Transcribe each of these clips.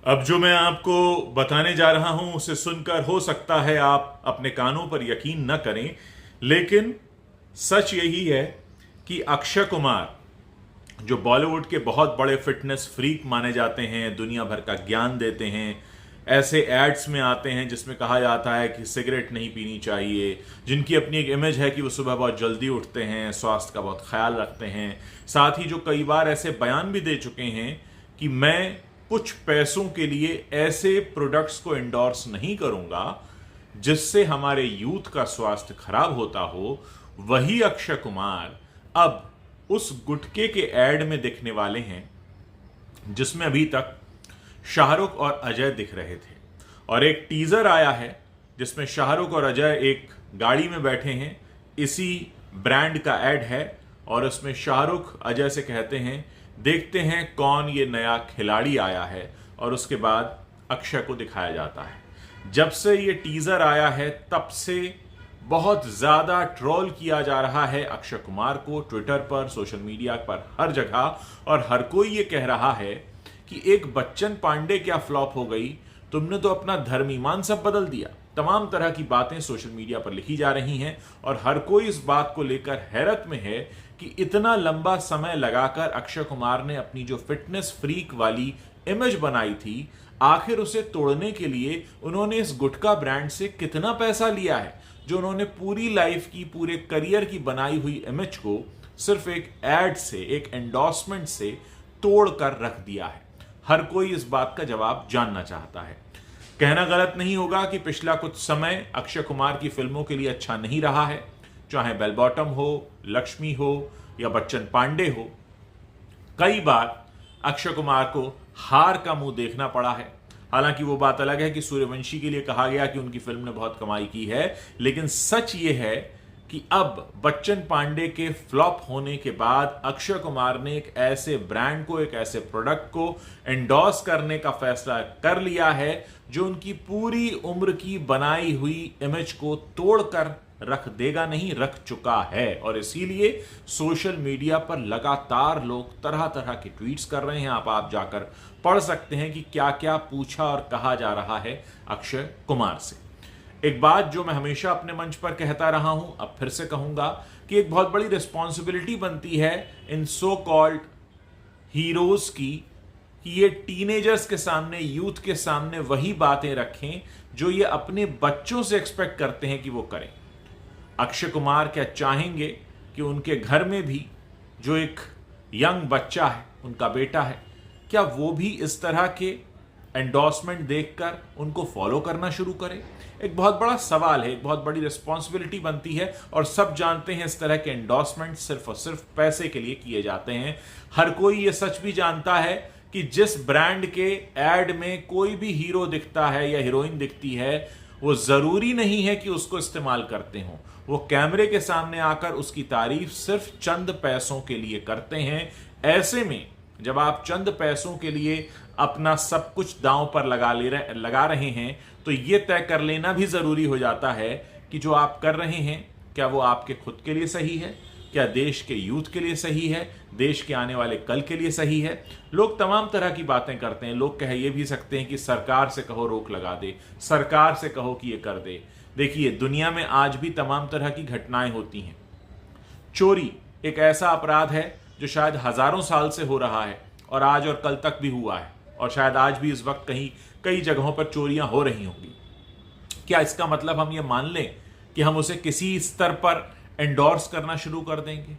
अब जो मैं आपको बताने जा रहा हूं उसे सुनकर हो सकता है आप अपने कानों पर यकीन न करें, लेकिन सच यही है कि अक्षय कुमार, जो बॉलीवुड के बहुत बड़े फिटनेस फ्रीक माने जाते हैं, दुनिया भर का ज्ञान देते हैं, ऐसे एड्स में आते हैं जिसमें कहा जाता है कि सिगरेट नहीं पीनी चाहिए, जिनकी अपनी एक इमेज है कि वो सुबह बहुत जल्दी उठते हैं, स्वास्थ्य का बहुत ख्याल रखते हैं, साथ ही जो कई बार ऐसे बयान भी दे चुके हैं कि मैं कुछ पैसों के लिए ऐसे प्रोडक्ट्स को एंडोर्स नहीं करूंगा जिससे हमारे यूथ का स्वास्थ्य खराब होता हो, वही अक्षय कुमार अब उस गुटखे के एड में दिखने वाले हैं जिसमें अभी तक शाहरुख और अजय दिख रहे थे। और एक टीजर आया है जिसमें शाहरुख और अजय एक गाड़ी में बैठे हैं, इसी ब्रांड का एड है, और उसमें शाहरुख अजय से कहते हैं देखते हैं कौन ये नया खिलाड़ी आया है, और उसके बाद अक्षय को दिखाया जाता है। जब से ये टीजर आया है तब से बहुत ज्यादा ट्रोल किया जा रहा है अक्षय कुमार को, ट्विटर पर, सोशल मीडिया पर, हर जगह, और हर कोई ये कह रहा है कि एक बच्चन पांडे क्या फ्लॉप हो गई, तुमने तो अपना धर्म ईमान सब बदल दिया। तमाम तरह की बातें सोशल मीडिया पर लिखी जा रही हैं और हर कोई इस बात को लेकर हैरत में है कि इतना लंबा समय लगाकर अक्षय कुमार ने अपनी जो फिटनेस फ्रीक वाली इमेज बनाई थी, आखिर उसे तोड़ने के लिए उन्होंने इस गुटखा ब्रांड से कितना पैसा लिया है, जो उन्होंने पूरी लाइफ की, पूरे करियर की बनाई हुई इमेज को सिर्फ एक एड से, एक एंडोर्समेंट से तोड़ कर रख दिया है। हर कोई इस बात का जवाब जानना चाहता है। कहना गलत नहीं होगा कि पिछला कुछ समय अक्षय कुमार की फिल्मों के लिए अच्छा नहीं रहा है, चाहे बेल बॉटम हो, लक्ष्मी हो या बच्चन पांडे हो। कई बार अक्षय कुमार को हार का मुंह देखना पड़ा है। हालांकि वो बात अलग है कि सूर्यवंशी के लिए कहा गया कि उनकी फिल्म ने बहुत कमाई की है, लेकिन सच ये है कि अब बच्चन पांडे के फ्लॉप होने के बाद अक्षय कुमार ने एक ऐसे ब्रांड को, एक ऐसे प्रोडक्ट को एंडोर्स करने का फैसला कर लिया है जो उनकी पूरी उम्र की बनाई हुई इमेज को तोड़कर रख देगा, नहीं रख चुका है। और इसीलिए सोशल मीडिया पर लगातार लोग तरह तरह के ट्वीट्स कर रहे हैं। आप जाकर पढ़ सकते हैं कि क्या क्या पूछा और कहा जा रहा है अक्षय कुमार से। एक बात जो मैं हमेशा अपने मंच पर कहता रहा हूं, अब फिर से कहूंगा कि एक बहुत बड़ी रिस्पॉन्सिबिलिटी बनती है इन सो कॉल्ड हीरोज की कि ये टीनेजर्स के सामने, यूथ के सामने वही बातें रखें जो ये अपने बच्चों से एक्सपेक्ट करते हैं कि वो करें। अक्षय कुमार क्या चाहेंगे कि उनके घर में भी जो एक यंग बच्चा है, उनका बेटा है, क्या वो भी इस तरह के एंडोर्समेंट देखकर उनको फॉलो करना शुरू करे? एक बहुत बड़ा सवाल है, एक बहुत बड़ी रिस्पॉन्सिबिलिटी बनती है। और सब जानते हैं इस तरह के एंडोर्समेंट सिर्फ और सिर्फ पैसे के लिए किए जाते हैं। हर कोई ये सच भी जानता है कि जिस ब्रांड के एड में कोई भी हीरो दिखता है या हीरोइन दिखती है, वो जरूरी नहीं है कि उसको इस्तेमाल करते हों। वो कैमरे के सामने आकर उसकी तारीफ सिर्फ चंद पैसों के लिए करते हैं। ऐसे में जब आप चंद पैसों के लिए अपना सब कुछ दांव पर लगा रहे हैं, तो यह तय कर लेना भी जरूरी हो जाता है कि जो आप कर रहे हैं क्या वो आपके खुद के लिए सही है, क्या देश के यूथ के लिए सही है, देश के आने वाले कल के लिए सही है। लोग तमाम तरह की बातें करते हैं। लोग कह ये भी सकते हैं कि सरकार से कहो रोक लगा दे, सरकार से कहो कि ये कर दे। देखिए, दुनिया में आज भी तमाम तरह की घटनाएं होती हैं। चोरी एक ऐसा अपराध है जो शायद हजारों साल से हो रहा है और आज और कल तक भी हुआ है, और शायद आज भी इस वक्त कहीं कई जगहों पर चोरियां हो रही होंगी। क्या इसका मतलब हम ये मान लें कि हम उसे किसी स्तर पर एंडोर्स करना शुरू कर देंगे?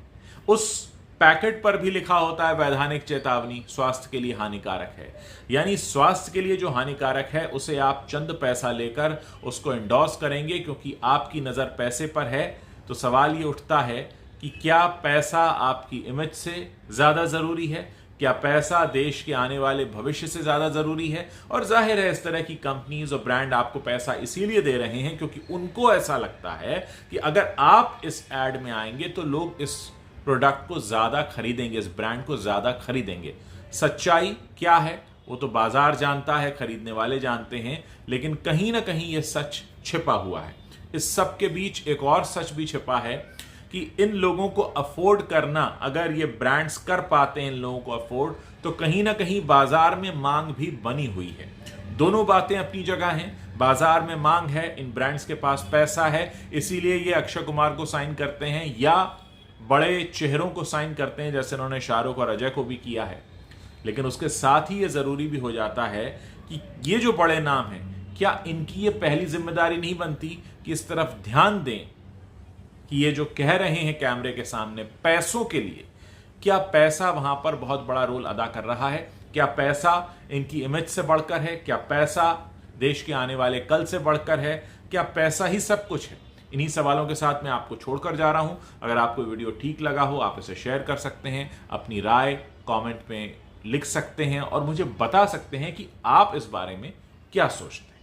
उस पैकेट पर भी लिखा होता है वैधानिक चेतावनी, स्वास्थ्य के लिए हानिकारक है। यानी स्वास्थ्य के लिए जो हानिकारक है उसे आप चंद पैसा लेकर उसको एंडोर्स करेंगे क्योंकि आपकी नजर पैसे पर है। तो सवाल ये उठता है कि क्या पैसा आपकी इमेज से ज्यादा जरूरी है? क्या पैसा देश के आने वाले भविष्य से ज्यादा जरूरी है? और जाहिर है इस तरह की कंपनीज और ब्रांड आपको पैसा इसीलिए दे रहे हैं क्योंकि उनको ऐसा लगता है कि अगर आप इस एड में आएंगे तो लोग इस प्रोडक्ट को ज्यादा खरीदेंगे, इस ब्रांड को ज्यादा खरीदेंगे। सच्चाई क्या है वो तो बाजार जानता है, खरीदने वाले जानते हैं, लेकिन कहीं ना कहीं यह सच छिपा हुआ है। इस सब के बीच एक और सच भी छिपा है कि इन लोगों को अफोर्ड करना, अगर ये ब्रांड्स कर पाते हैं इन लोगों को अफोर्ड, तो कहीं ना कहीं बाजार में मांग भी बनी हुई है। दोनों बातें अपनी जगह हैं। बाजार में मांग है, इन ब्रांड्स के पास पैसा है, इसीलिए ये अक्षय कुमार को साइन करते हैं या बड़े चेहरों को साइन करते हैं, जैसे उन्होंने शाहरुख और अजय को भी किया है। लेकिन उसके साथ ही ये जरूरी भी हो जाता है कि ये जो बड़े नाम हैं, क्या इनकी ये पहली जिम्मेदारी नहीं बनती कि इस तरफ ध्यान दें कि ये जो कह रहे हैं कैमरे के सामने पैसों के लिए, क्या पैसा वहां पर बहुत बड़ा रोल अदा कर रहा है? क्या पैसा इनकी इमेज से बढ़कर है? क्या पैसा देश के आने वाले कल से बढ़कर है? क्या पैसा ही सब कुछ है? इन्हीं सवालों के साथ मैं आपको छोड़कर जा रहा हूं। अगर आपको वीडियो ठीक लगा हो, आप इसे शेयर कर सकते हैं, अपनी राय कमेंट में लिख सकते हैं और मुझे बता सकते हैं कि आप इस बारे में क्या सोचते हैं।